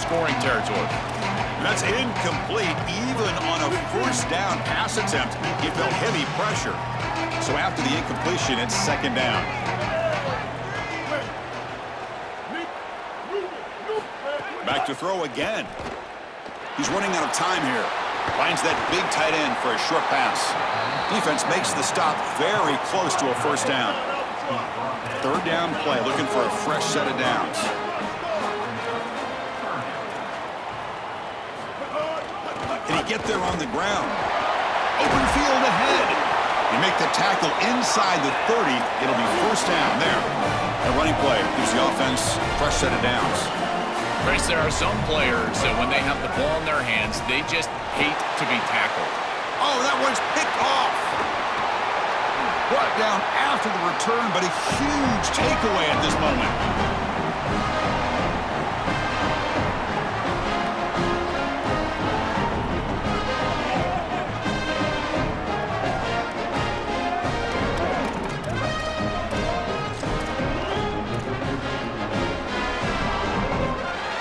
scoring territory. That's incomplete. Even on a first down pass attempt, he felt heavy pressure. So after the incompletion, it's second down. Back to throw again. He's running out of time here. Finds that big tight end for a short pass. Defense makes the stop very close to a first down. Third down play, looking for a fresh set of downs. Can he get there on the ground? Open field ahead. You make the tackle inside the 30. It'll be first down there. A running play gives the offense a fresh set of downs. Chris, there are some players that when they have the ball in their hands, they just hate to be tackled. Oh, that one's picked off. Brought down after the return, but a huge takeaway at this moment.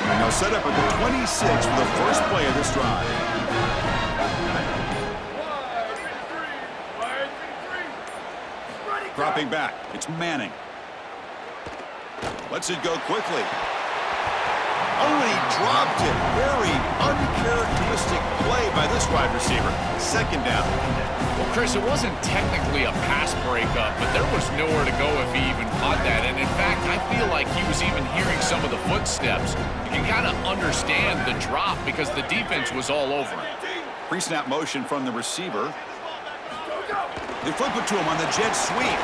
And they'll set up at the 26 for the first play of this drive. Dropping back. It's Manning. Lets it go quickly. Oh, and he dropped it. Very uncharacteristic play by this wide receiver. Second down. Well, Chris, it wasn't technically a pass breakup, but there was nowhere to go if he even caught that. And in fact, I feel like he was even hearing some of the footsteps. You can kind of understand the drop because the defense was all over him. Pre-snap motion from the receiver. They flip it to him on the jet sweep.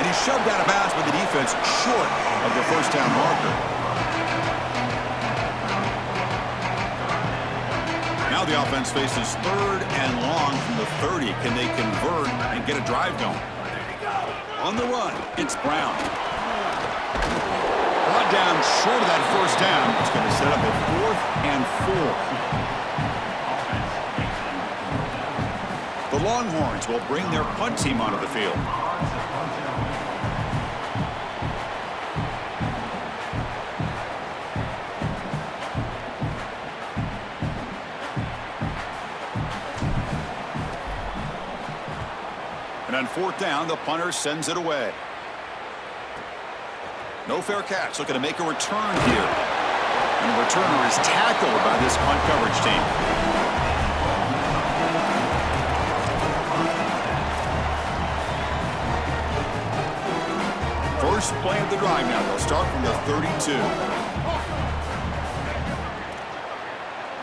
And he's shoved out of bounds by the defense short of the first down marker. Now the offense faces third and long from the 30. Can they convert and get a drive going? On the run, it's Brown. Brought down short of that first down. It's going to set up a 4th and 4. The Longhorns will bring their punt team onto the field. And on 4th down, the punter sends it away. No fair catch. Looking to make a return here. And the returner is tackled by this punt coverage team. First play of the drive now. They'll start from the 32.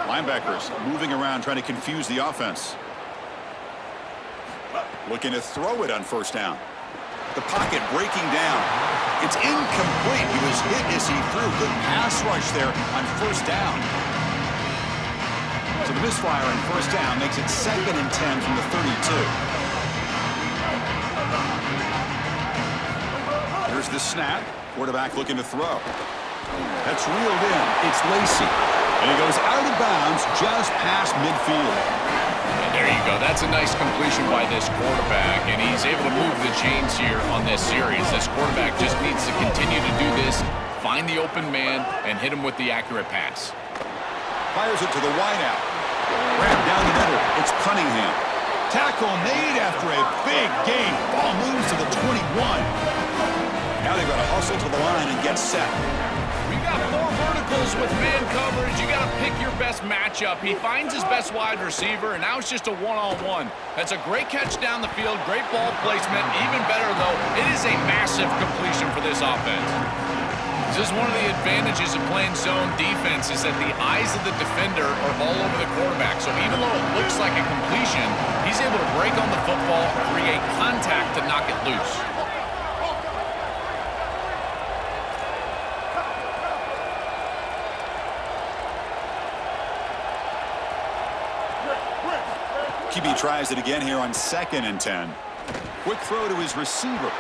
Linebackers moving around trying to confuse the offense. Looking to throw it on first down. The pocket breaking down. It's incomplete. He was hit as he threw. Good pass rush there on first down. So the misfire on first down makes it 2nd and 10 from the 32. Here's the snap. Quarterback looking to throw. That's reeled in. It's Lacy. And he goes out of bounds just past midfield. And there you go. That's a nice completion by this quarterback. And he's able to move the chains here on this series. This quarterback just needs to continue to do this, find the open man, and hit him with the accurate pass. Fires it to the wideout. Wrapped down the middle. It's Cunningham. Tackle made after a big gain. Ball moves to the 21. Now they've got to hustle to the line and get set. We got 4 verticals with man coverage. You got to pick your best matchup. He finds his best wide receiver, and now it's just a one-on-one. That's a great catch down the field, great ball placement. Even better, though, it is a massive completion for this offense. This is one of the advantages of playing zone defense is that the eyes of the defender are all over the quarterback. So even though it looks like a completion, he's able to break on the football, create contact to knock it loose. QB tries it again here on 2nd and 10. Quick throw to his receiver.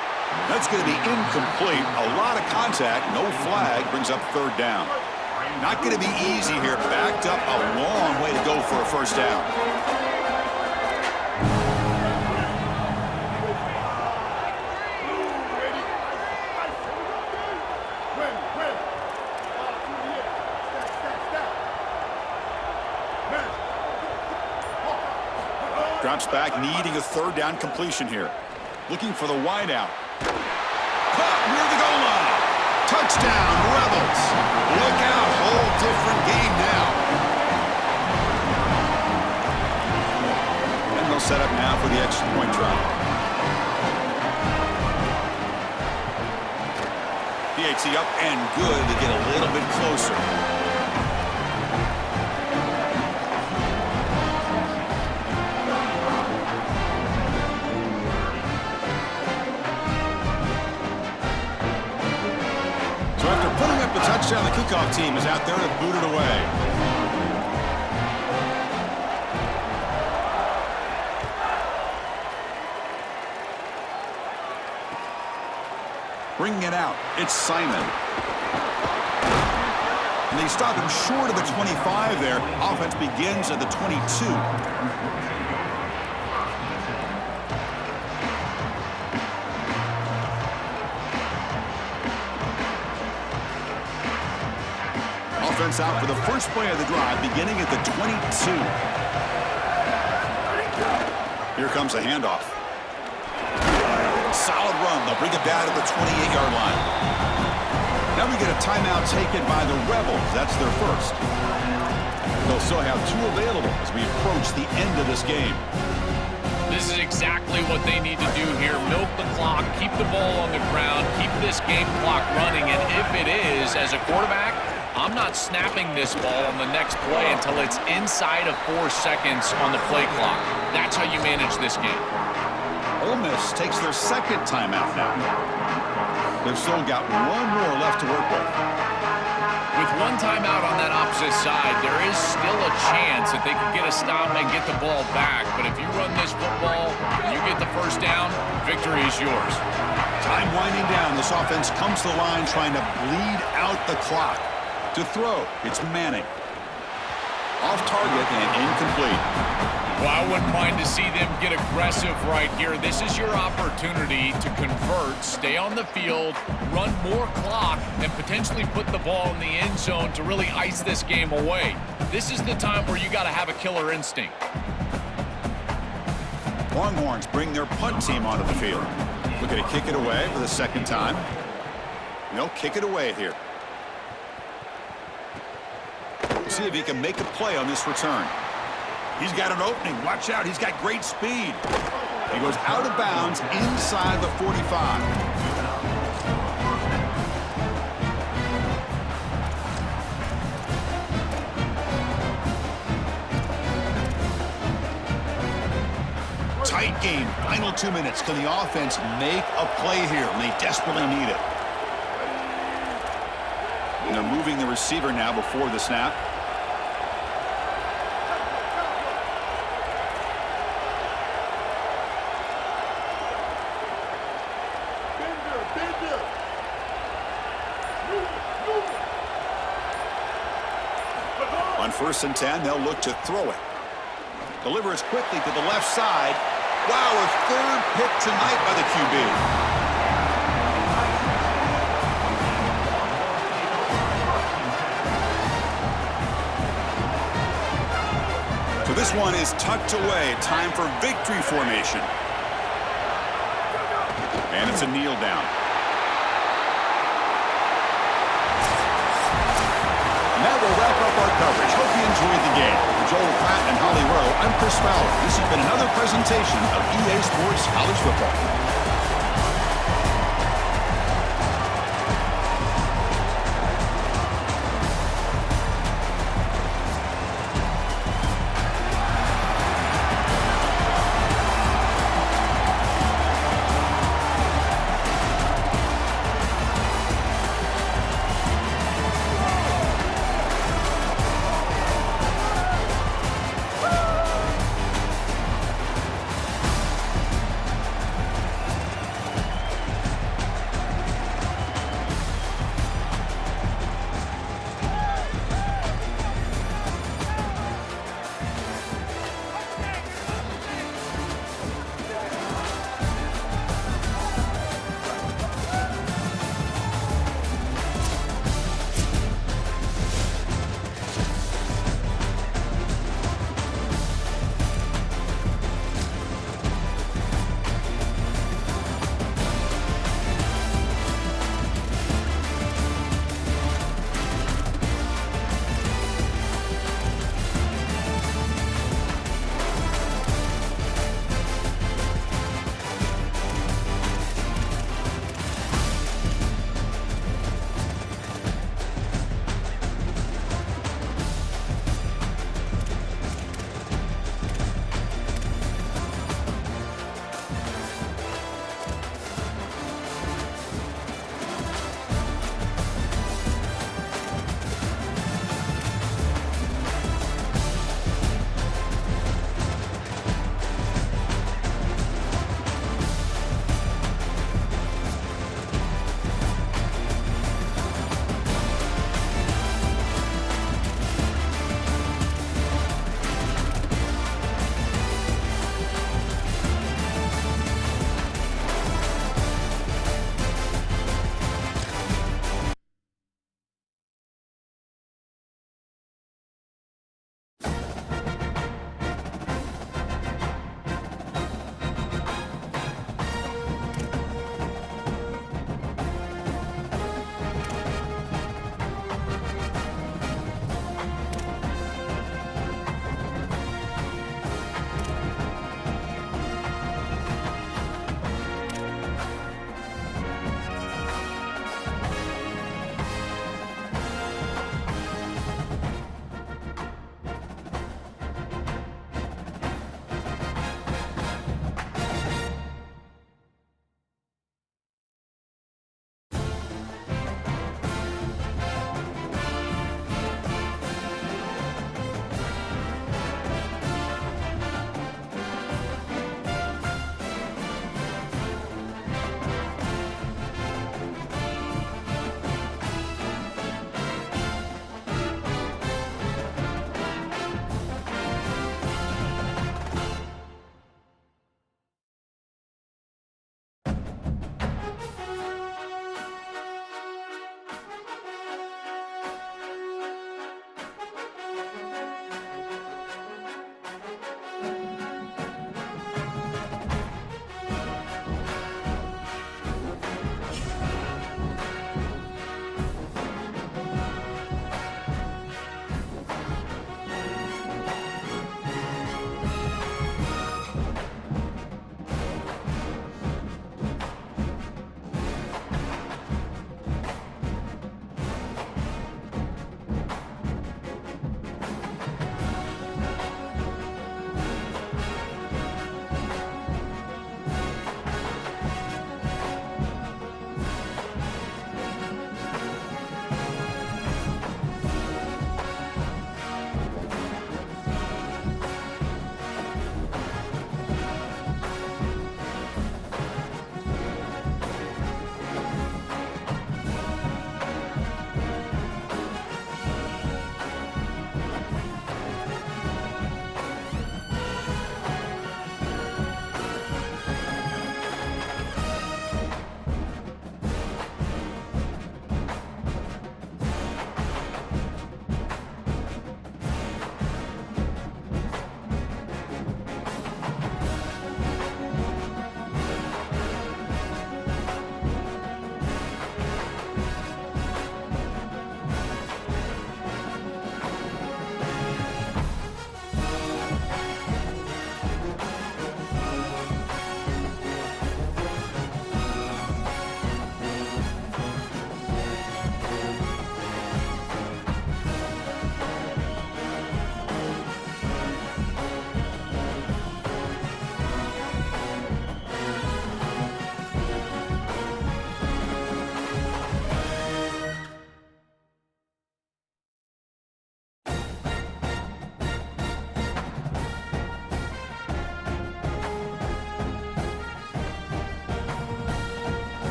That's going to be incomplete. A lot of contact. No flag. Brings up 3rd down. Not going to be easy here. Backed up a long way to go for a first down. Drops back, needing a third down completion here. Looking for the wide out. Caught near the goal line. Touchdown, Rebels. Look out, whole different game now. And they'll set up now for the extra point try. PAT up and good to get a little bit closer. The touchdown, the kickoff team is out there to boot it away. Bringing it out, it's Simon. And they stop him short of the 25 there. Offense begins at the 22. Offense out for the first play of the drive, beginning at the 22. Here comes a handoff. Solid run. They'll bring it down to the 28-yard line. Now we get a timeout taken by the Rebels. That's their first. They'll still have two available as we approach the end of this game. This is exactly what they need to do here. Milk the clock, keep the ball on the ground, keep this game clock running, and if it is, as a quarterback, I'm not snapping this ball on the next play until it's inside of 4 seconds on the play clock. That's how you manage this game. Ole Miss takes their second timeout now. They've still got one more left to work with. With one timeout on that opposite side, there is still a chance that they could get a stop and get the ball back. But if you run this football and you get the first down, victory is yours. Time winding down. This offense comes to the line trying to bleed out the clock. To throw, it's Manning. Off target and incomplete. Well, I wouldn't mind to see them get aggressive right here. This is your opportunity to convert, stay on the field, run more clock, and potentially put the ball in the end zone to really ice this game away. This is the time where you got to have a killer instinct. Longhorns bring their punt team onto the field. Looking to kick it away for the second time. They'll kick it away here. See if he can make a play on this return. He's got an opening. Watch out. He's got great speed. He goes out of bounds inside the 45. Tight game. Final 2 minutes. Can the offense make a play here? And they desperately need it. And they're moving the receiver now before the snap. On 1st and 10, they'll look to throw it. Delivers quickly to the left side. Wow, a third pick tonight by the QB. So this one is tucked away. Time for victory formation. And it's a kneel down. And that will wrap up our coverage. Hope you enjoyed the game. For Joel Pratt and Holly Rowe, I'm Chris Fowler. This has been another presentation of EA Sports College Football.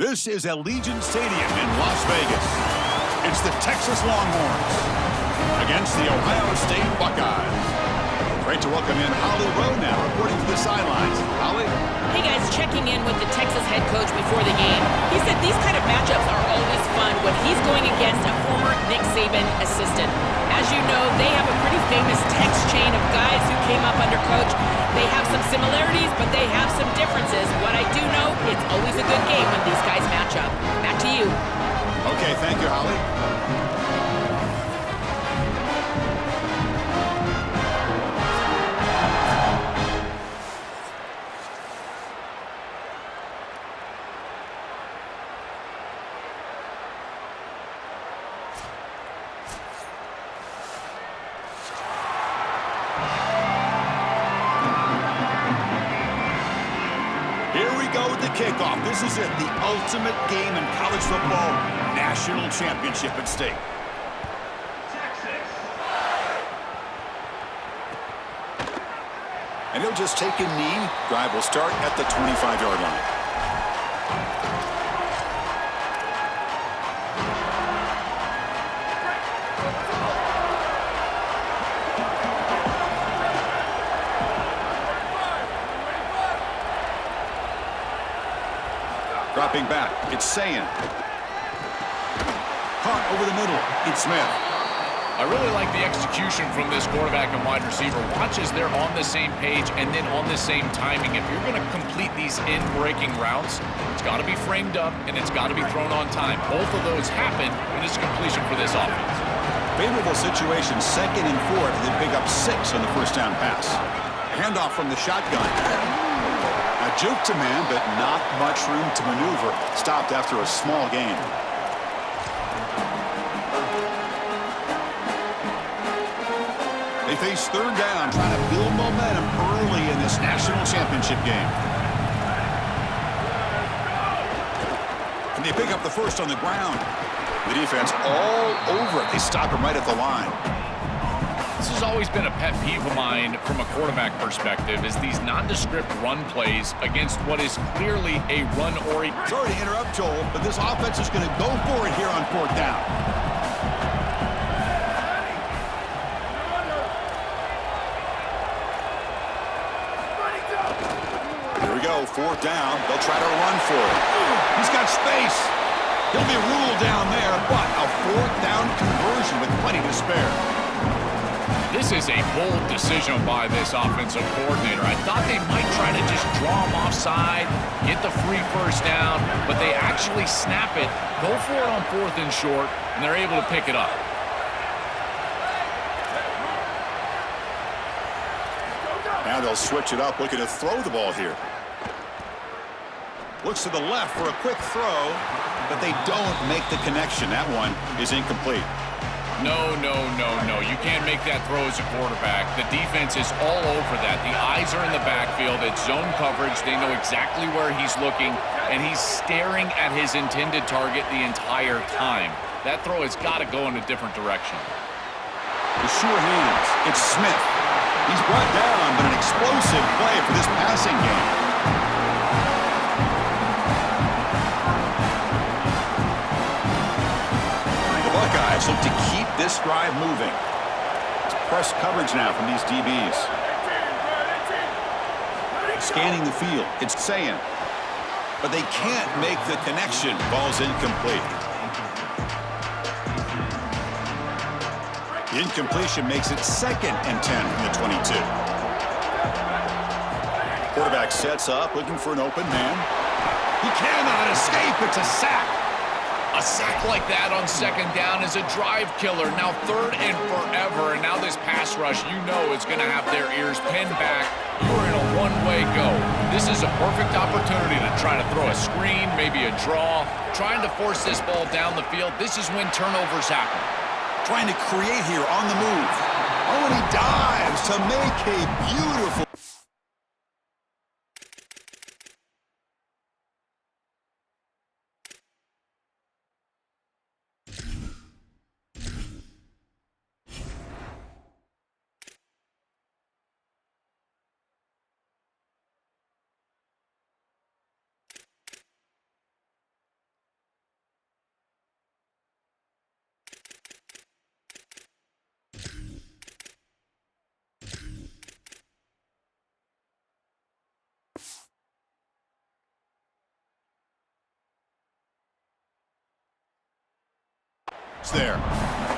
This is Allegiant Stadium in Las Vegas. It's the Texas Longhorns against the Ohio State Buckeyes. Great to welcome in Holly Rowe now, reporting for the sidelines. Holly? Hey guys, checking in with the Texas head coach before the game. He said these kind of matchups are always fun when he's going against a former Nick Saban assistant. As you know, they have a pretty famous text chain of guys who came up under coach. They have some similarities, but they have some differences. What I do know, it's always a good game when these guys match up. Back to you. Okay, thank you, Holly. Kickoff. This is it, the ultimate game in college football, national championship at stake. Texas. And he'll just take a knee. Drive will start at the 25-yard line. Dropping back, it's Sayan. Caught over the middle, it's Smith. I really like the execution from this quarterback and wide receiver. Watch as they're on the same page and then on the same timing. If you're going to complete these in-breaking routes, it's got to be framed up and it's got to be thrown on time. Both of those happen when it's completion for this offense. Favorable situation, 2nd and 4, and then pick up 6 on the first down pass. Handoff from the shotgun. A juke to man, but not much room to maneuver. Stopped after a small gain. They face 3rd down, trying to build momentum early in this national championship game. And they pick up the first on the ground. The defense all over it. They stop him right at the line. This has always been a pet peeve of mine from a quarterback perspective, is these nondescript run plays against what is clearly a run-oriented. Sorry to interrupt, Joel, but this offense is going to go for it here on 4th down. Here we go, 4th down. They'll try to run for it. He's got space. He'll be ruled down there, but a 4th down conversion with plenty to spare. This is a bold decision by this offensive coordinator. I thought they might try to just draw him offside, get the free first down, but they actually snap it, go for it on 4th and short, and they're able to pick it up. Now they'll switch it up, looking to throw the ball here. Looks to the left for a quick throw, but they don't make the connection. That one is incomplete. No. You can't make that throw as a quarterback. The defense is all over that. The eyes are in the backfield. It's zone coverage. They know exactly where he's looking, and he's staring at his intended target the entire time. That throw has got to go in a different direction. The sure hands. It's Smith. He's brought down, but an explosive play for this passing game. Buckeyes look to keep this drive moving. It's press coverage now from these DBs. Scanning the field, it's Sayan. But they can't make the connection. Ball's incomplete. The incompletion makes it 2nd and 10 from the 22. Quarterback sets up, looking for an open man. He cannot escape. It's a sack. A sack like that on 2nd down is a drive killer. Now 3rd and forever, and now this pass rush, you know, is going to have their ears pinned back. You're in a one-way go. This is a perfect opportunity to try to throw a screen, maybe a draw, trying to force this ball down the field. This is when turnovers happen. Trying to create here on the move. Oh, and he dives to make a beautiful there.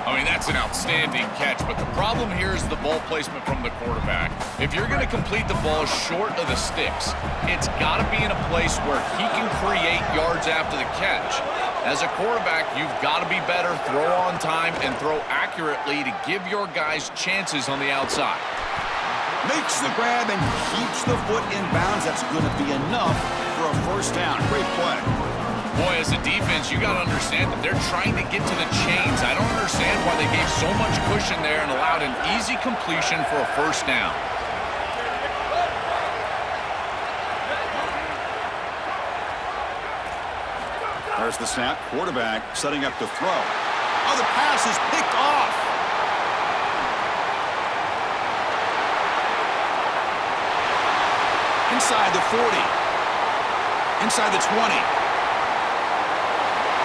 I mean, that's an outstanding catch, but the problem here is the ball placement from the quarterback. If you're going to complete the ball short of the sticks, it's got to be in a place where he can create yards after the catch. As a quarterback, you've got to be better, throw on time, and throw accurately to give your guys chances on the outside. Makes the grab and keeps the foot in bounds. That's going to be enough for a first down. Great play. Boy, as a defense, you got to understand that they're trying to get to the chains. I don't understand why they gave so much cushion there and allowed an easy completion for a first down. There's the snap. Quarterback setting up to throw. Oh, the pass is picked off. Inside the 40. Inside the 20.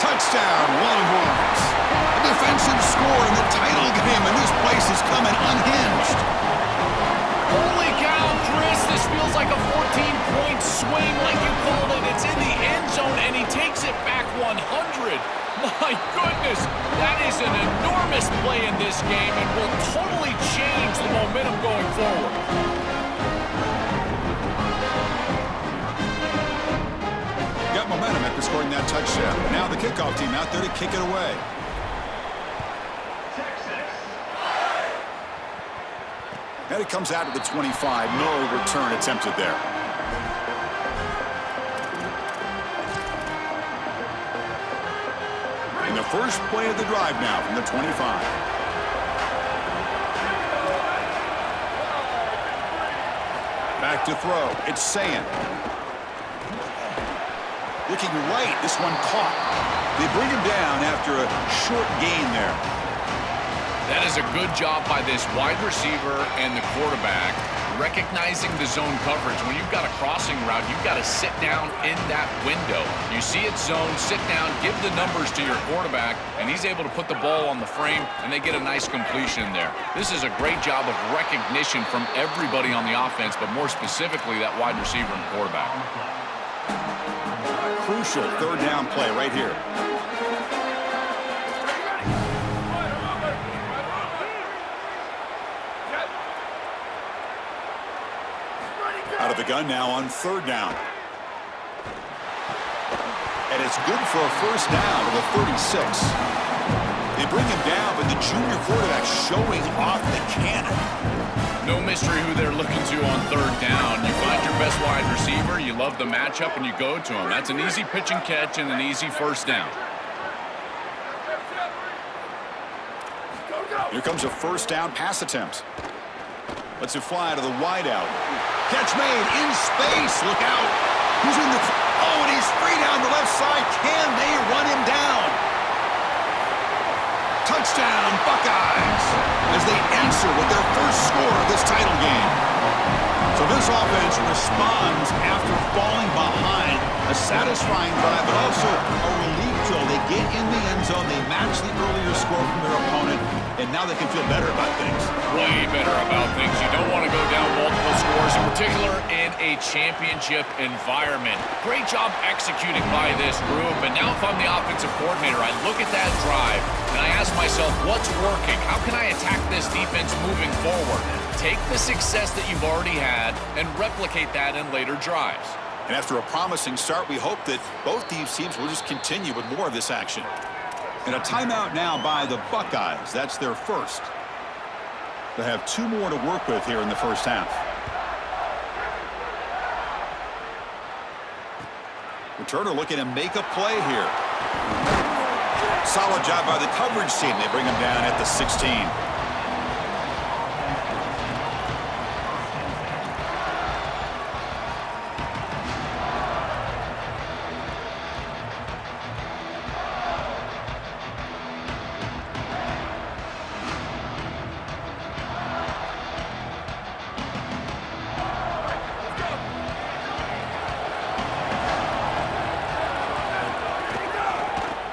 Touchdown, Longhorns. A defensive score in the title game, and this place is coming unhinged. Holy cow, Chris, this feels like a 14-point swing like you called it. It's in the end zone, and he takes it back 100. My goodness, that is an enormous play in this game and will totally change the momentum going forward. Got momentum after scoring that touchdown. Now the kickoff team out there to kick it away. And it comes out to the 25. No return attempted there. In the first play of the drive now from the 25. Back to throw. It's Sayan. Looking right. This one caught. They bring him down after a short gain there. That is a good job by this wide receiver and the quarterback recognizing the zone coverage. When you've got a crossing route, you've got to sit down in that window. You see it zone, sit down, give the numbers to your quarterback, and he's able to put the ball on the frame, and they get a nice completion there. This is a great job of recognition from everybody on the offense, but more specifically that wide receiver and quarterback. Crucial third down play right here. Out of the gun now on third down. And it's good for a first down to the 36. They bring him down, but the junior quarterback showing off the cannon. No mystery who they're looking to on third down. You find your best wide receiver, you love the matchup, and you go to him. That's an easy pitch and catch and an easy first down. Here comes a first down pass attempt. Lets it fly to the wideout. Catch made in space. Look out. Who's in the... Oh, and he's free down the left side. Can they run him down? Touchdown, Buckeyes, as they answer with their first score of this title game. So this offense responds after falling behind. A satisfying drive, but also a relief drill. They get in the end zone. They match the earlier score from their opponent, and now they can feel better about things. Way better about things. You don't want to go down multiple scores, in particular in a championship environment. Great job executing by this group, and now if I'm the offensive coordinator, I look at that drive, and I ask myself, what's working? How can I attack this defense moving forward? Take the success that you've already had and replicate that in later drives. And after a promising start, we hope that both these teams will just continue with more of this action. And a timeout now by the Buckeyes. That's their first. They have two more to work with here in the first half. Returner looking to make a play here. Solid job by the coverage team. They bring him down at the 16.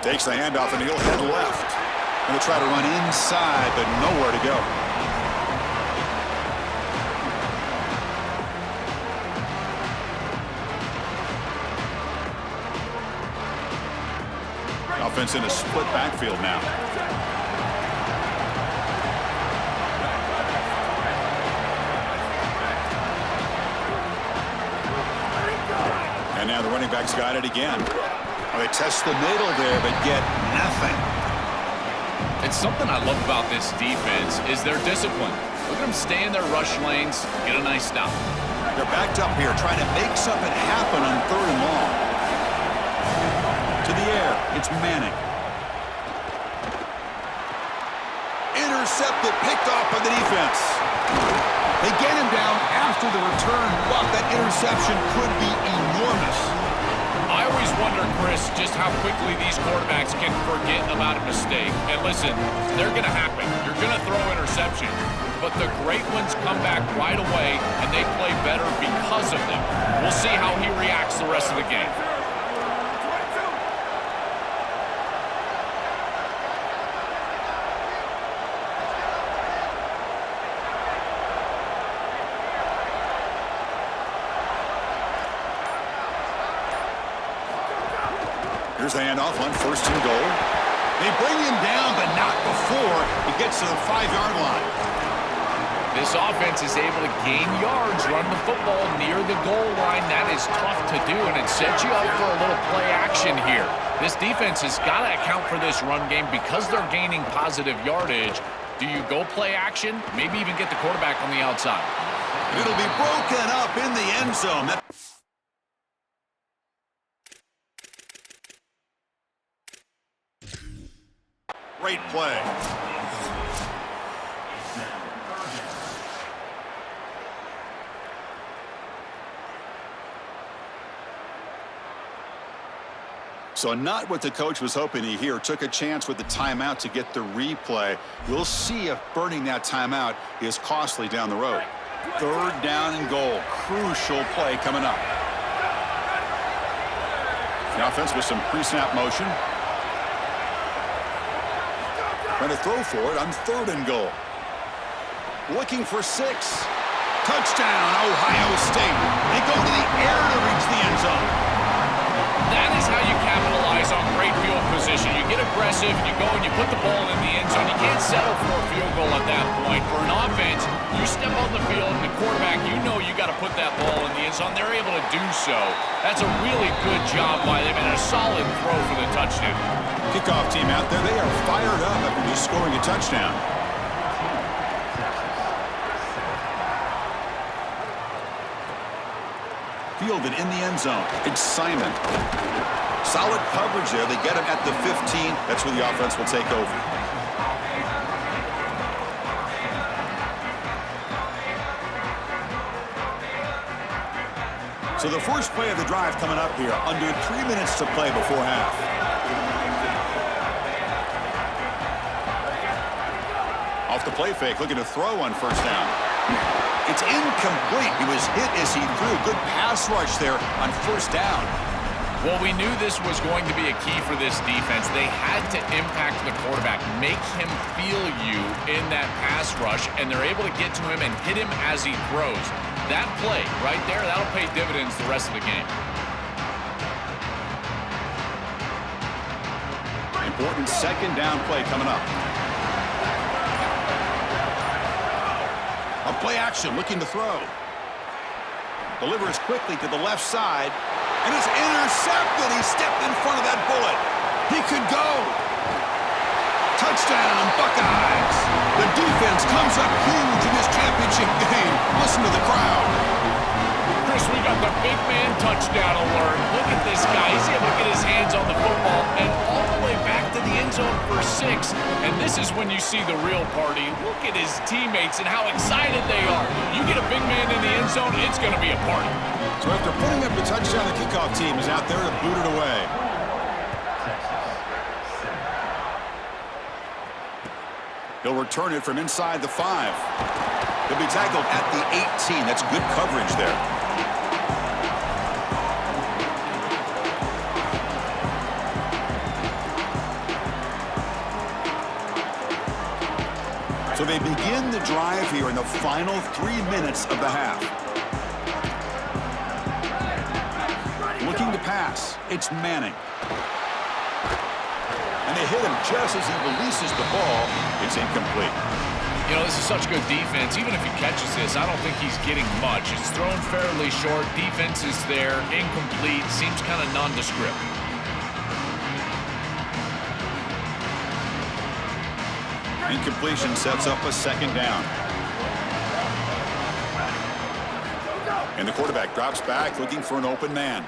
Takes the handoff, and he'll head left. And they'll try to run inside, but nowhere to go. Offense in a split backfield now. running back's got it again. Well, they test the middle there, but get nothing. It's something I love about this defense is their discipline. Look at them stay in their rush lanes, get a nice stop. They're backed up here trying to make something happen on 3rd and long. To the air, it's Manning. Intercepted, picked off by the defense. They get him down after the return, but that interception could be enormous. I always wonder, Chris, just how quickly these quarterbacks can forget about a mistake. And listen, they're going to happen. You're going to throw interception. But the great ones come back right away, and they play better because of them. We'll see how he reacts the rest of the game. Here's the handoff on 1st and goal. They bring him down, but not before he gets to the 5-yard line. This offense is able to gain yards, run the football near the goal line. That is tough to do, and it sets you up for a little play action here. This defense has got to account for this run game because they're gaining positive yardage. Do you go play action? Maybe even get the quarterback on the outside. It'll be broken up in the end zone. Great play. So not what the coach was hoping to hear. Took a chance with the timeout to get the replay. We'll see if burning that timeout is costly down the road. 3rd down and goal. Crucial play coming up. The offense with some pre-snap motion. Trying to throw for it on 3rd and goal. Looking for 6. Touchdown, Ohio State. They go to the air to reach the end zone. That is how you capitalize on great field position. You get aggressive, you go and you put the ball in the end zone. You can't settle for a field goal at that point. For an offense, you step on the field and the quarterback, you know you got to put that ball in the end zone. They're able to do so. That's a really good job by them and a solid throw for the touchdown. Kickoff team out there, they are fired up after just scoring a touchdown. Fielded in the end zone. It's Simon. Solid coverage there. They get him at the 15. That's where the offense will take over. So the first play of the drive coming up here. Under 3 minutes to play before half. Off the play fake, looking to throw on 1st down. It's incomplete. He was hit as he threw. Good pass rush there on 1st down. Well, we knew this was going to be a key for this defense. They had to impact the quarterback, make him feel you in that pass rush, and they're able to get to him and hit him as he throws. That play right there, that'll pay dividends the rest of the game. Important 2nd down play coming up. A play action, looking to throw. Delivers quickly to the left side, and it's intercepted. He stepped in front of that bullet. He could go. Touchdown, Buckeyes. The defense comes up huge in this championship game. Listen to the crowd. Chris, we got the big man touchdown alert. Look at this guy. He's able to get his hands on the football and all the way back to the end zone for 6. And this is when you see the real party. Look at his teammates and how excited they are. You get a big man in the end zone, it's going to be a party. So after putting up the touchdown, the kickoff team is out there to boot it away. He'll return it from inside the 5. He'll be tackled at the 18. That's good coverage there. So they begin the drive here in the final 3 minutes of the half. Looking to pass. It's Manning. And they hit him just as he releases the ball. It's incomplete. You know, this is such good defense. Even if he catches this, I don't think he's getting much. It's thrown fairly short. Defense is there. Incomplete. Seems kind of nondescript. Incompletion sets up a second down. And the quarterback drops back looking for an open man.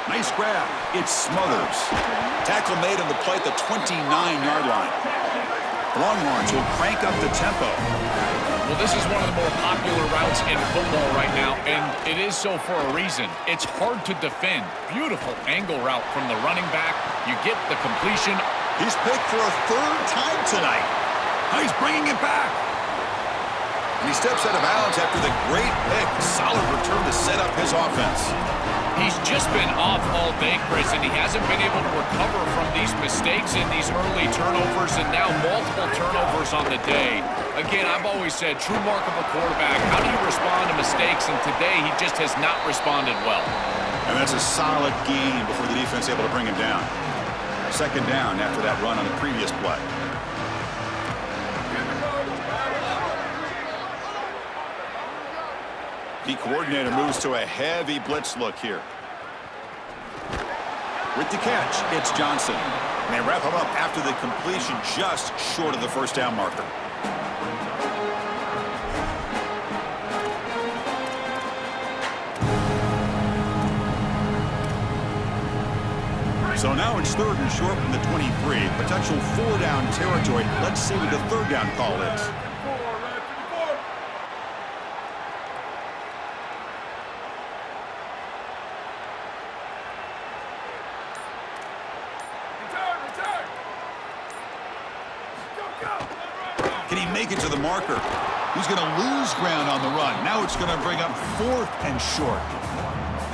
Nice grab. It smothers. Tackle made on the play at the 29-yard line. Longhorns will crank up the tempo. Well, this is one of the more popular routes in football right now, and it is so for a reason. It's hard to defend. Beautiful angle route from the running back. You get the completion. He's picked for a third time tonight. He's bringing it back. And he steps out of bounds after the great pick. Solid return to set up his offense. He's just been off all day, Chris, and he hasn't been able to recover from these mistakes in these early turnovers and now multiple turnovers on the day. Again, I've always said, true mark of a quarterback, how do you respond to mistakes? And today, he just has not responded well. And that's a solid gain before the defense able to bring him down. Second down after that run on the previous play. The coordinator moves to a heavy blitz look here. With the catch, it's Johnson. And they wrap him up after the completion just short of the first down marker. So now it's third and short from the 23. Potential four-down territory. Let's see what the third down call is. Can he make it to the marker? He's going to lose ground on the run. Now it's going to bring up fourth and short.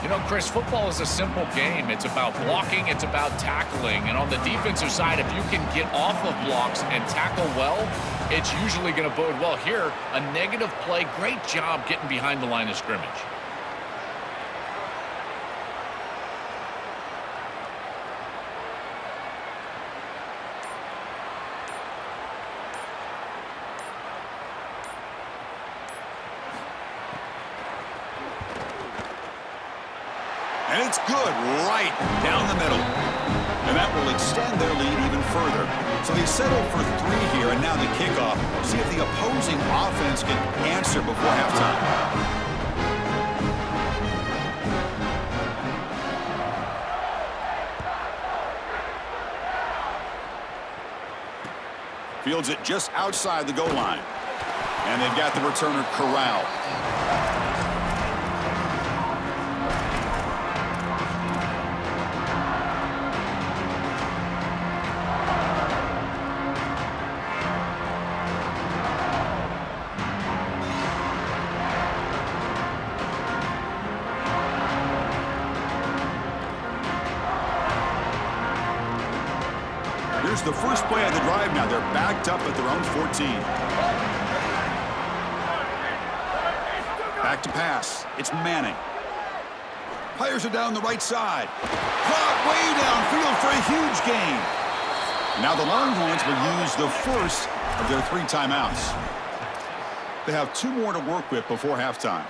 You know, Chris, football is a simple game. It's about blocking. It's about tackling. And on the defensive side, if you can get off of blocks and tackle well, it's usually going to bode well. Here, a negative play. Great job getting behind the line of scrimmage. And it's good right down the middle. And that will extend their lead even further. So they settle for 3 here, and now the kickoff. See if the opposing offense can answer before halftime. Fields it just outside the goal line. And they've got the returner corralled. Here's the first play of the drive now. They're backed up at their own 14. Back to pass. It's Manning. Fires it down the right side. Caught way downfield for a huge gain. Now the Longhorns will use the first of their 3 timeouts. They have 2 more to work with before halftime.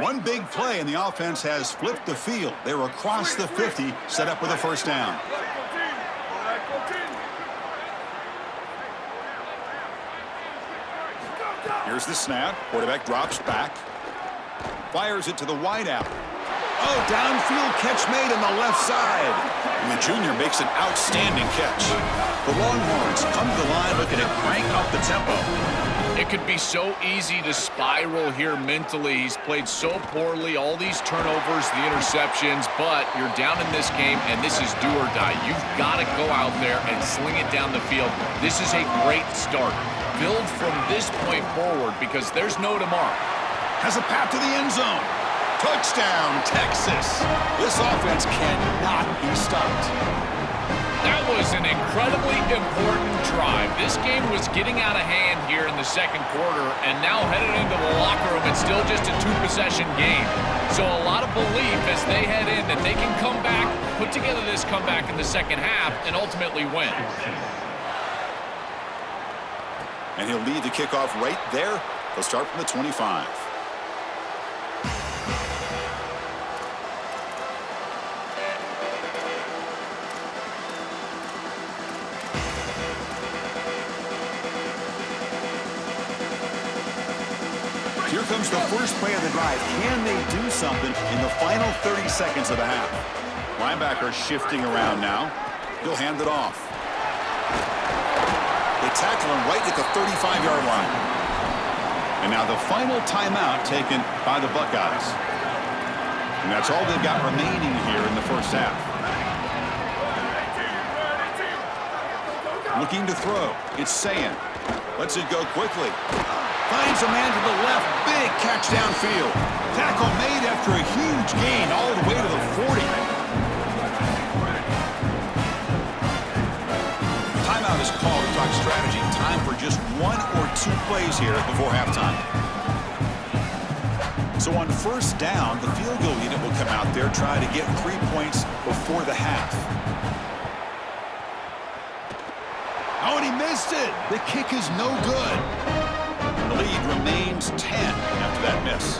One big play, and the offense has flipped the field. They're across the 50, set up with a first down. Here's the snap. Quarterback drops back. Fires it to the wideout. Oh, downfield catch made on the left side. And the junior makes an outstanding catch. The Longhorns come to the line looking to crank up the tempo. It could be so easy to spiral here mentally. He's played so poorly, all these turnovers, the interceptions, but you're down in this game, and this is do or die. You've got to go out there and sling it down the field. This is a great start. Build from this point forward because there's no tomorrow. Has a path to the end zone. Touchdown, Texas. This offense cannot be stopped. That was an incredibly important drive. This game was getting out of hand here in the second quarter, and now headed into the locker room, it's still just a two-possession game. So a lot of belief as they head in that they can come back, put together this comeback in the second half, and ultimately win. And he'll lead the kickoff right there. They'll start from the 25. Here comes the first play of the drive. Can they do something in the final 30 seconds of the half? Linebacker shifting around now. He'll hand it off. They tackle him right at the 35-yard line. And now the final timeout taken by the Buckeyes. And that's all they've got remaining here in the first half. Looking to throw. It's Sayin. Lets it go quickly. Finds a man to the left. Big catch downfield. Tackle made after a huge gain all the way to the 40. Timeout is called to talk strategy. Time for just one or two plays here before halftime. So on first down, the field goal unit will come out there, try to get 3 points before the half. Oh, and he missed it. The kick is no good. The lead remains 10 after that miss.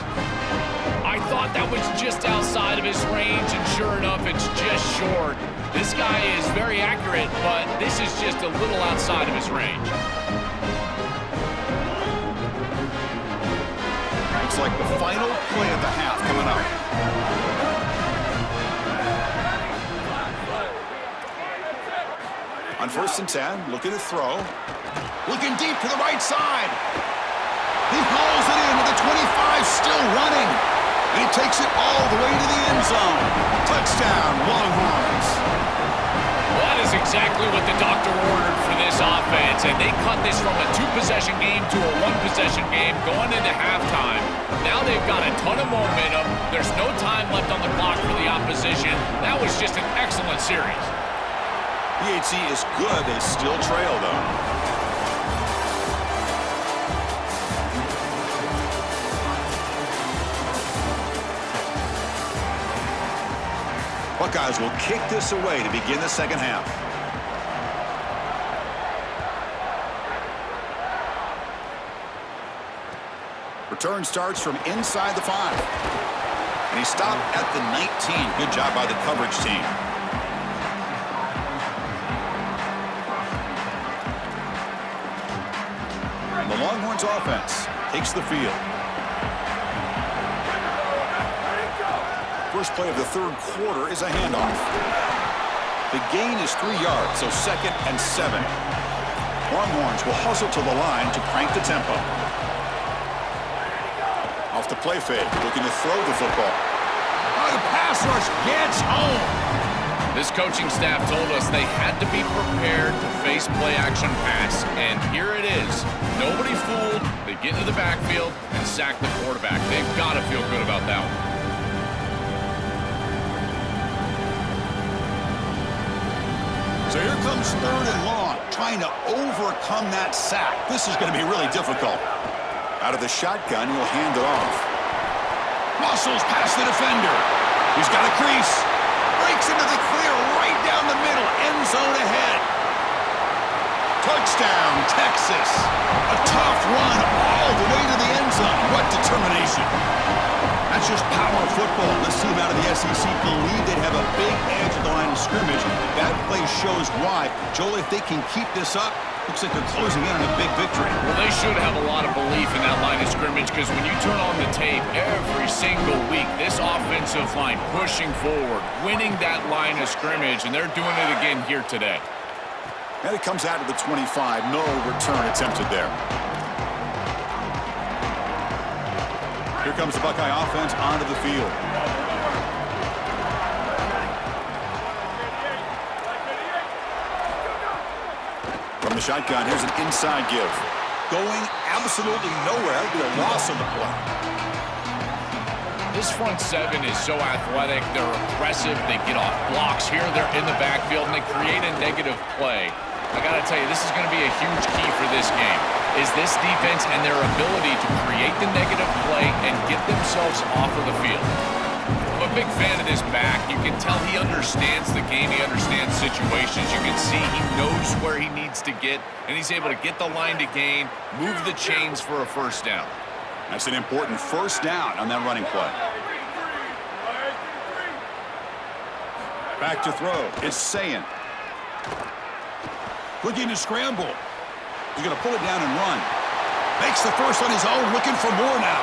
I thought that was just outside of his range, and sure enough, it's just short. This guy is very accurate, but this is just a little outside of his range. Looks like the final play of the half coming up. On first and 10, looking to throw. Looking deep to the right side. He hauls it in to the 25, still running. And he takes it all the way to the end zone. Touchdown, Longhorns. Well, that is exactly what the doctor ordered for this offense, and they cut this from a two-possession game to a one-possession game going into halftime. Now they've got a ton of momentum. There's no time left on the clock for the opposition. That was just an excellent series. PHC is good. They still trail, though. Buckeyes will kick this away to begin the second half. Return starts from inside the 5. And he stopped at the 19. Good job by the coverage team. And the Longhorns offense takes the field. First play of the third quarter is a handoff. The gain is 3 yards, so 2nd and 7. Longhorns will hustle to the line to crank the tempo. Off the play fake, looking to throw the football. Oh, the pass rush gets home. This coaching staff told us they had to be prepared to face play-action pass, and here it is. Nobody fooled. They get into the backfield and sack the quarterback. They've got to feel good about that one. So here comes 3rd and long, trying to overcome that sack. This is going to be really difficult. Out of the shotgun, he'll hand it off. Muscles past the defender. He's got a crease. Breaks into the clear right down the middle. End zone ahead. Touchdown, Texas. A tough run all the way to the end zone. What determination. That's just power football. This team out of the SEC believe they'd have a big edge at the line of scrimmage. That play shows why. Joel, if they can keep this up, looks like they're closing in on a big victory. Well, they should have a lot of belief in that line of scrimmage, because when you turn on the tape every single week, this offensive line pushing forward, winning that line of scrimmage, and they're doing it again here today. And it comes out to the 25. No return attempted there. Here comes the Buckeye offense onto the field. From the shotgun, here's an inside give. Going absolutely nowhere. It'll be a loss on the play. This front seven is so athletic. They're aggressive. They get off blocks here. They're in the backfield, and they create a negative play. I got to tell you, this is going to be a huge key for this game, is this defense and their ability to create the negative play and get themselves off of the field. I'm a big fan of this back. You can tell he understands the game. He understands situations. You can see he knows where he needs to get, and he's able to get the line to gain, move the chains for a first down. That's an important first down on that running play. Back to throw. It's Sayin. Looking to scramble. He's going to pull it down and run. Makes the first on his own, looking for more now.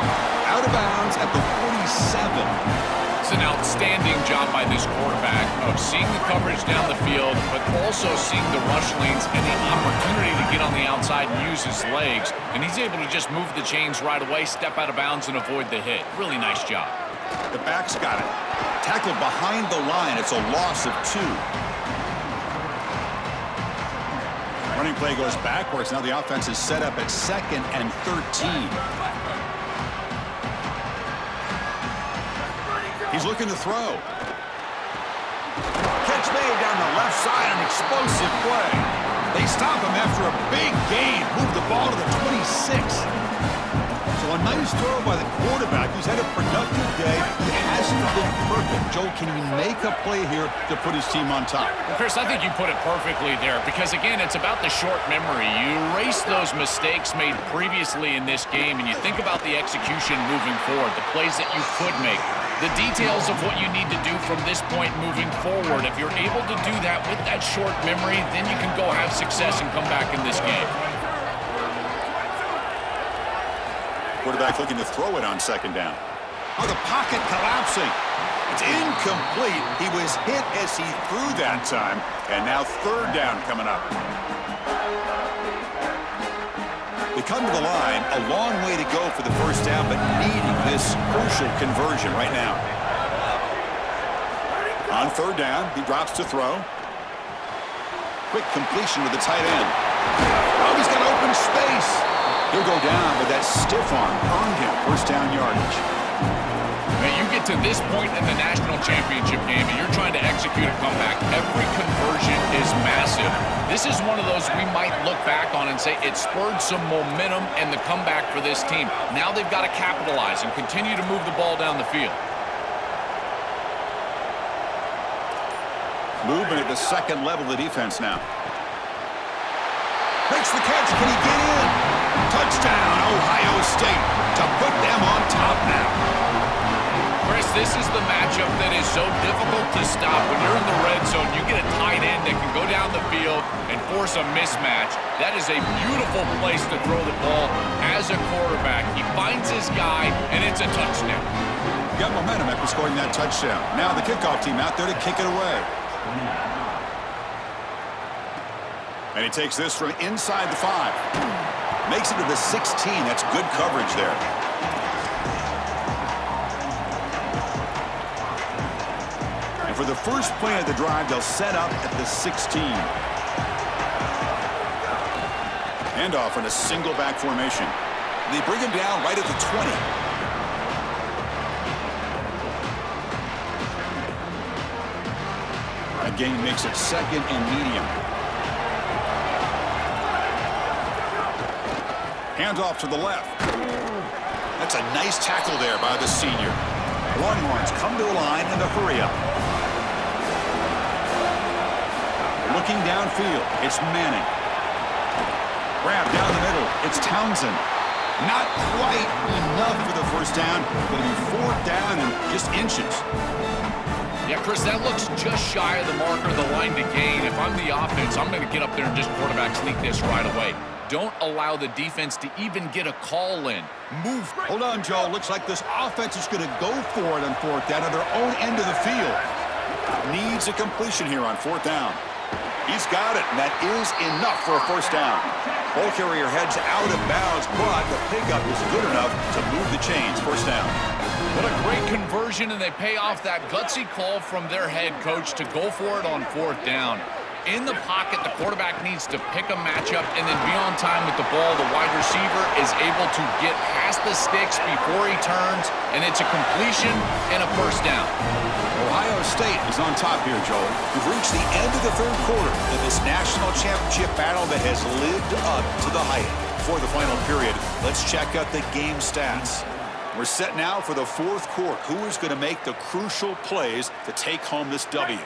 Out of bounds at the 47. It's an outstanding job by this quarterback of seeing the coverage down the field, but also seeing the rush lanes and the opportunity to get on the outside and use his legs. And he's able to just move the chains right away, step out of bounds, and avoid the hit. Really nice job. The back's got it. Tackled behind the line. It's a loss of 2. Running play goes backwards. Now the offense is set up at 2nd and 13. He's looking to throw. Catch made down the left side, an explosive play. They stop him after a big gain. Move the ball to the 26. So a nice throw by the quarterback. He's had a productive day. It hasn't been perfect. Joel, can he make a play here to put his team on top? Well, Chris, I think you put it perfectly there because, again, it's about the short memory. You erase those mistakes made previously in this game, and you think about the execution moving forward, the plays that you could make, the details of what you need to do from this point moving forward. If you're able to do that with that short memory, then you can go have success and come back in this game. Quarterback looking to throw it on 2nd down. Oh, the pocket collapsing. It's incomplete. He was hit as he threw that time. And now 3rd down coming up. They come to the line, a long way to go for the first down, but needing this crucial conversion right now. On 3rd down, he drops to throw. Quick completion with the tight end. Oh, he's got open space. He'll go down, but that stiff arm earned him first down yardage. Now you get to this point in the national championship game and you're trying to execute a comeback. Every conversion is massive. This is one of those we might look back on and say it spurred some momentum in the comeback for this team. Now they've got to capitalize and continue to move the ball down the field. Movement at the 2nd level of the defense now. Makes the catch. Can he get in? Touchdown, Ohio State, to put them on top now. Chris, this is the matchup that is so difficult to stop. When you're in the red zone, you get a tight end that can go down the field and force a mismatch. That is a beautiful place to throw the ball as a quarterback. He finds his guy, and it's a touchdown. Got momentum after scoring that touchdown. Now the kickoff team out there to kick it away. And he takes this from inside the 5. Makes it to the 16. That's good coverage there. And for the first play of the drive, they'll set up at the 16. Handoff in a single back formation. They bring him down right at the 20. That gain makes it 2nd and medium. Handoff to the left. That's a nice tackle there by the senior. Longhorns come to a line in a hurry up. Looking downfield, it's Manning. Grab down the middle, it's Townsend. Not quite enough for the first down. It'll be 4th down and just inches. Yeah, Chris, that looks just shy of the marker, the line to gain. If I'm the offense, I'm going to get up there and just quarterback sneak this right away. Don't allow the defense to even get a call in. Move. Hold on, Joe. Looks like this offense is going to go for it on 4th down on their own end of the field. Needs a completion here on 4th down. He's got it, and that is enough for a first down. Ball carrier heads out of bounds, but the pickup is good enough to move the chains. First down. What a great conversion, and they pay off that gutsy call from their head coach to go for it on 4th down. In the pocket, the quarterback needs to pick a matchup and then be on time with the ball. The wide receiver is able to get past the sticks before he turns, and it's a completion and a first down. Ohio State is on top here, Joel. We've reached the end of the third quarter in this national championship battle that has lived up to the hype. For the final period, let's check out the game stats. We're set now for the fourth quarter. Who is going to make the crucial plays to take home this W?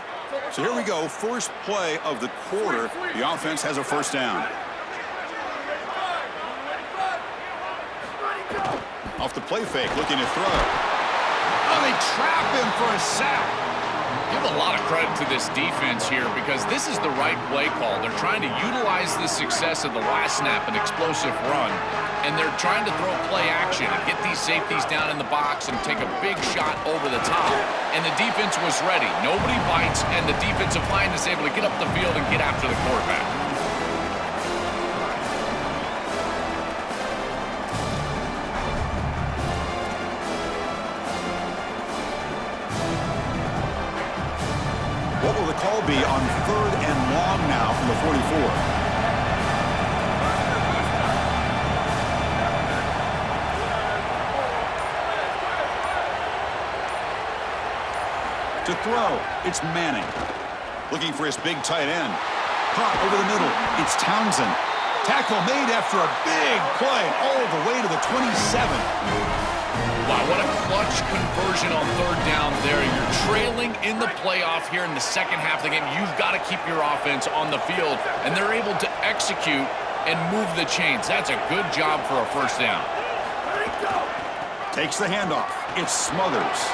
So here we go. First play of the quarter. The offense has a first down. Off the play fake, looking to throw. Oh, they trap him for a sack. Give a lot of credit to this defense here because this is the right play call. They're trying to utilize the success of the last snap, an explosive run, and they're trying to throw play action and get these safeties down in the box and take a big shot over the top. And the defense was ready. Nobody bites, and the defensive line is able to get up the field and get after the quarterback. What will the call be on third and long now from the 44? To throw, it's Manning. Looking for his big tight end. Caught over the middle, it's Townsend. Tackle made after a big play all the way to the 27. Wow, what a clutch conversion on third down there. You're trailing in the playoff here in the second half of the game. You've got to keep your offense on the field, and they're able to execute and move the chains. That's a good job for a first down. Takes the handoff. It's Smothers.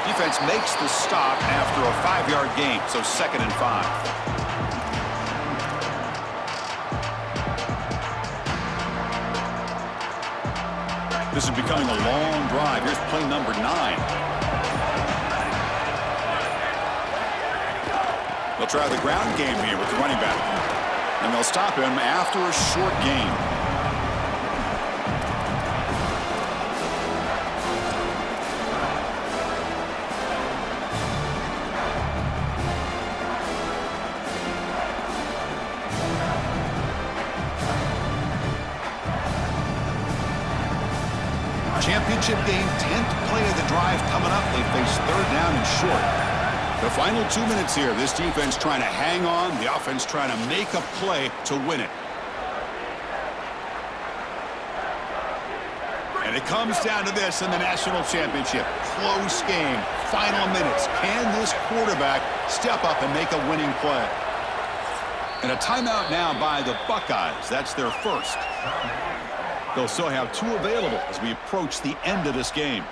Defense makes the stop after a 5-yard gain, so 2nd and 5. This is becoming a long drive. Here's play number 9. They'll try the ground game here with the running back. And they'll stop him after a short gain. Championship game, 10th play of the drive coming up. They face third down and short. The final 2 minutes here. This defense trying to hang on. The offense trying to make a play to win it. And it comes down to this in the national championship. Close game. Final minutes. Can this quarterback step up and make a winning play? And a timeout now by the Buckeyes. That's their first. They'll still have 2 available as we approach the end of this game.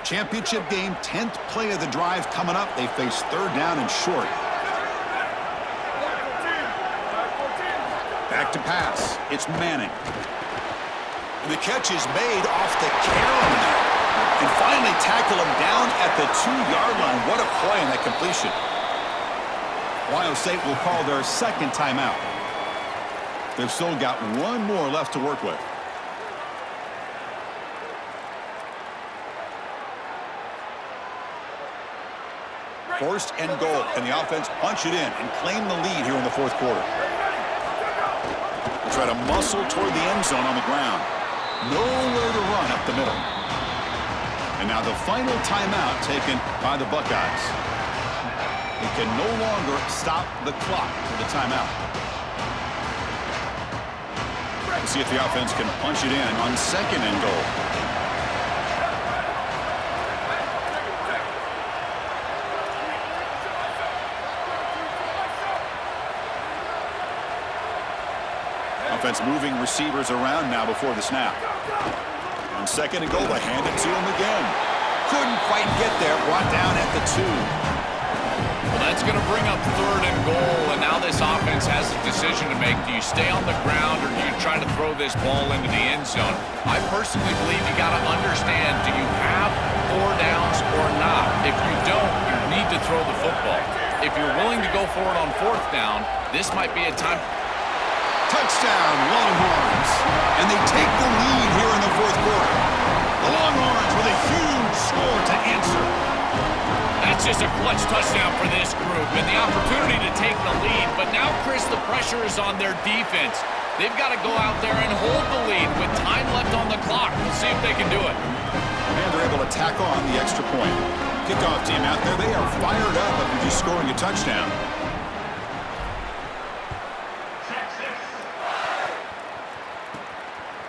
Championship game, 10th play of the drive coming up. They face third down and short. Back to pass. It's Manning. And the catch is made off the carry. And finally tackle him down at the 2-yard line. What a play in that completion. Ohio State will call their second timeout. They've still got 1 more left to work with. First and goal. Can the offense punch it in and claim the lead here in the fourth quarter? Try to muscle toward the end zone on the ground. Nowhere to run up the middle. And now the final timeout taken by the Buckeyes. They can no longer stop the clock with the timeout. Let's see if the offense can punch it in on 2nd and goal. Offense moving receivers around now before the snap. On 2nd and goal, they hand it to him again. Couldn't quite get there, brought down at the 2. Well, that's going to bring up 3rd and goal, and now this offense has a decision to make. Do you stay on the ground or do you try to throw this ball into the end zone. I personally believe you got to understand, do you have 4 downs or not? If you don't, you need to throw the football. If you're willing to go for it on 4th down, this might be a time. Touchdown, Longhorns. And they take the lead here in the 4th quarter. The Longhorns with a huge score to answer. That's just a clutch touchdown for this group and the opportunity to take the lead. But now, Chris, the pressure is on their defense. They've got to go out there and hold the lead with time left on the clock. We'll see if they can do it. And they're able to tack on the extra point. Kickoff team out there, they are fired up after just scoring a touchdown.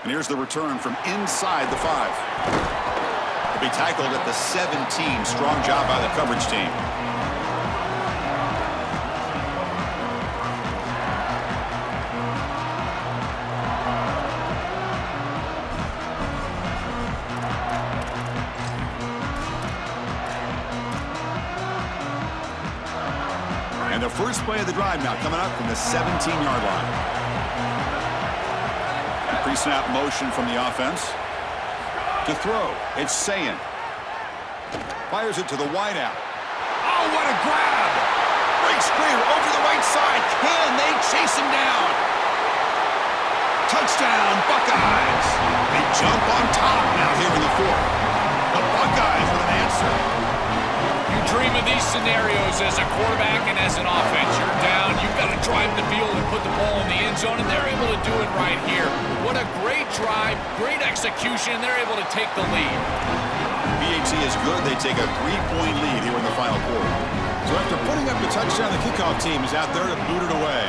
And here's the return from inside the 5. Be tackled at the 17. Strong job by the coverage team. And the first play of the drive now coming up from the 17-yard line. Pre-snap motion from the offense. To throw, it's Sayin. Fires it to the wideout. Oh, what a grab! Breaks clear over the right side. Can they chase him down? Touchdown, Buckeyes! They jump on top now here in the 4th. The Buckeyes with an answer. You dream of these scenarios as a quarterback and as an offense. You're down, you've got to drive the field and put the ball in the end zone, and they're able to do it right here. What a great drive, great execution. They're able to take the lead. BAT is good. They take a 3-point lead here in the final quarter. So after putting up the touchdown, the kickoff team is out there to boot it away.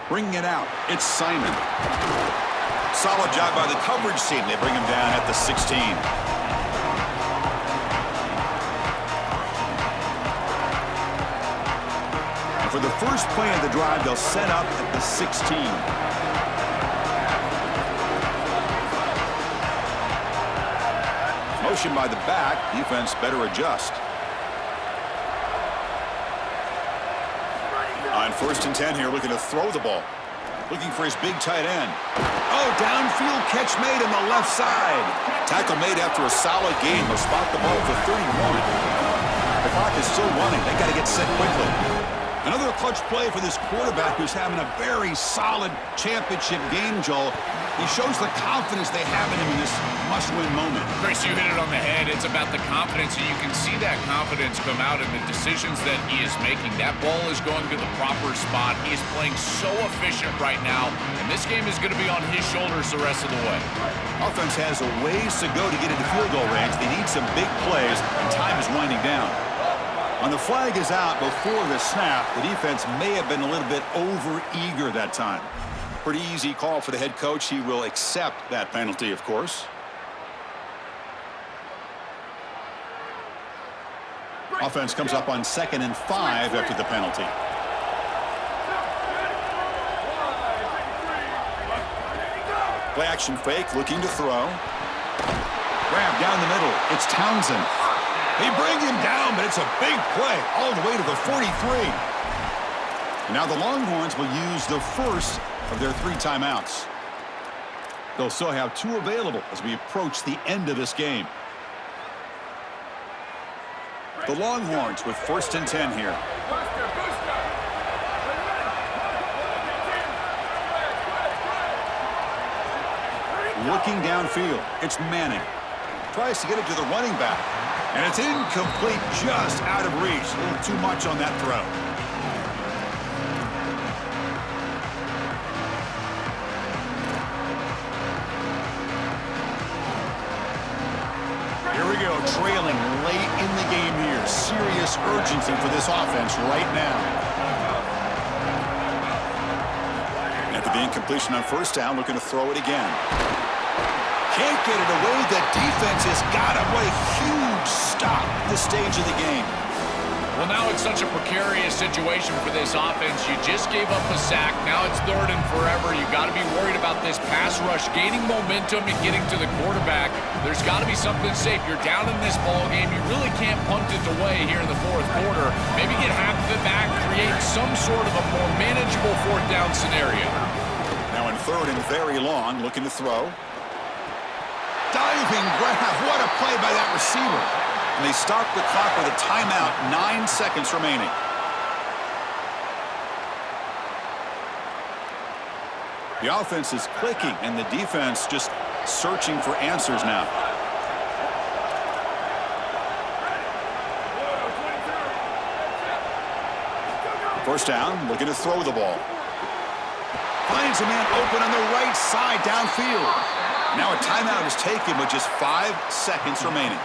Bringing it out, it's Simon. Solid job by the coverage team. They bring him down at the 16. And for the first play of the drive, they'll set up at the 16. Motion by the back. Defense better adjust. On 1st and 10 here, looking to throw the ball. Looking for his big tight end. Oh, downfield catch made on the left side. Tackle made after a solid game. They'll spot the ball for 31. The clock is still running. They got to get set quickly. Another clutch play for this quarterback who's having a very solid championship game, Joel. He shows the confidence they have in him in this must-win moment. Chris, you hit it on the head. It's about the confidence, and you can see that confidence come out in the decisions that he is making. That ball is going to the proper spot. He is playing so efficient right now, and this game is going to be on his shoulders the rest of the way. Offense has a ways to go to get into field goal range. They need some big plays, and time is winding down. When the flag is out before the snap, the defense may have been a little bit over-eager that time. Pretty easy call for the head coach. He will accept that penalty, of course. Offense comes up on 2nd and 5 after the penalty. Play action fake, looking to throw. Grab down the middle. It's Townsend. They bring him down, but it's a big play all the way to the 43. Now the Longhorns will use the first of their 3 timeouts. They'll still have 2 available as we approach the end of this game. The Longhorns with 1st and 10 here. Looking downfield, it's Manning. Tries to get it to the running back. And it's incomplete, just out of reach. A little too much on that throw. Here we go, trailing late in the game here. Serious urgency for this offense right now. After the incompletion on 1st down, looking to throw it again. Can't get it away. The defense has got him. What a huge stop at this stage of the game. Well, now it's such a precarious situation for this offense. You just gave up a sack. Now it's 3rd and forever. You've got to be worried about this pass rush gaining momentum and getting to the quarterback. There's got to be something safe. You're down in this ball game. You really can't punt it away here in the 4th quarter. Maybe get half of it back, some sort of a more manageable fourth down scenario. Now in third and very long, looking to throw. Diving grab. What a play by that receiver. And they stop the clock with a timeout, 9 seconds remaining. The offense is clicking, and the defense just searching for answers now. First down, looking to throw the ball. Finds a man open on the right side downfield. Now a timeout is taken with just 5 seconds remaining.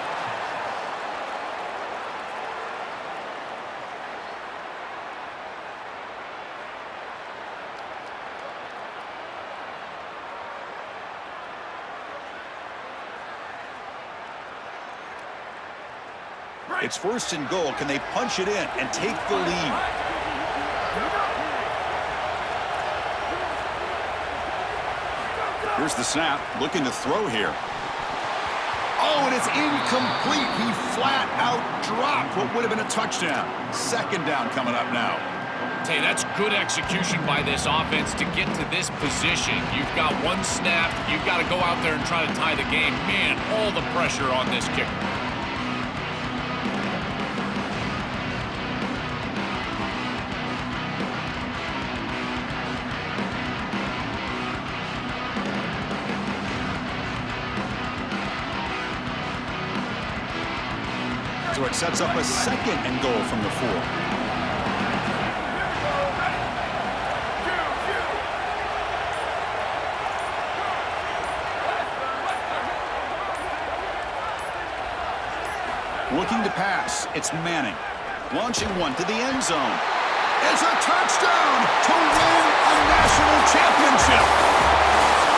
It's first and goal. Can they punch it in and take the lead? Here's the snap, looking to throw here. Oh, and it's incomplete. He flat out dropped what would have been a touchdown. Second down coming up now. Hey, that's good execution by this offense to get to this position. You've got one snap. You've got to go out there and try to tie the game. Man, all the pressure on this kicker. So it sets up a second and goal from the 4. Looking to pass. It's Manning. Launching one to the end zone. It's a touchdown to win a national championship.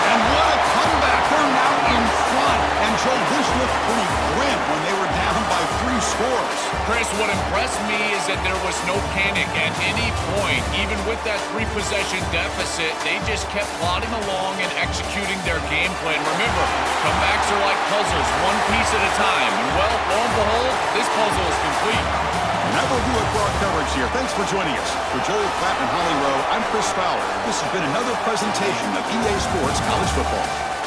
And what a comeback. They're now in front. And Joe, this looked pretty grim when they were down by 3 scores. Chris, what impressed me is that there was no panic at any point. Even with that 3-possession deficit, they just kept plodding along and executing their game plan. Remember, comebacks are like puzzles, one piece at a time. And well, lo and behold, this puzzle is complete. And that will do it for our coverage here. Thanks for joining us. For Joel Klatt and Holly Rowe, I'm Chris Fowler. This has been another presentation of EA Sports College Football.